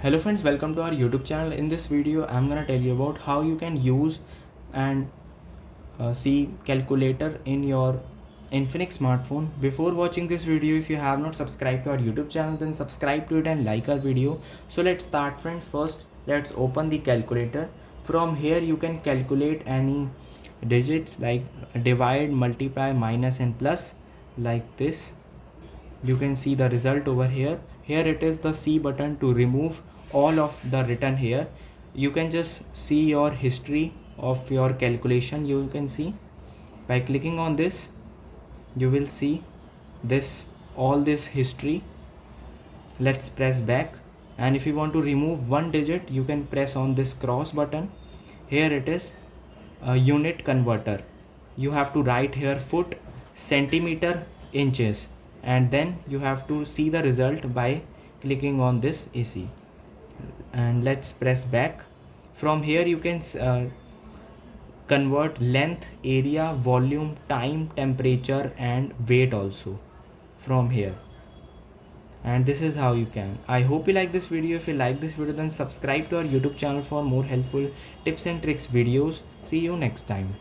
Hello friends, welcome to our YouTube channel. In this video I'm gonna tell you about how you can use and see calculator in your Infinix smartphone. Before watching this video, if you have not subscribed to our YouTube channel, then subscribe to it and like our video. So let's start friends. First let's open the calculator. From here you can calculate any digits like divide, multiply, minus and plus, like this. You can see the result over here. Here it is the C button to remove all of the written here. You can just see your history of your calculation. You can see by clicking on this, you will see this all this history. Let's press back, and if you want to remove one digit, you can press on this cross button. Here it is a unit converter. You have to write here foot, centimeter, inches, and then you have to see the result by clicking on this AC. And let's press back. From here you can convert length, area, volume, time, temperature and weight also from here. And this is how you can. I hope you like this video. If you like this video, then subscribe to our YouTube channel for more helpful tips and tricks videos. See you next time.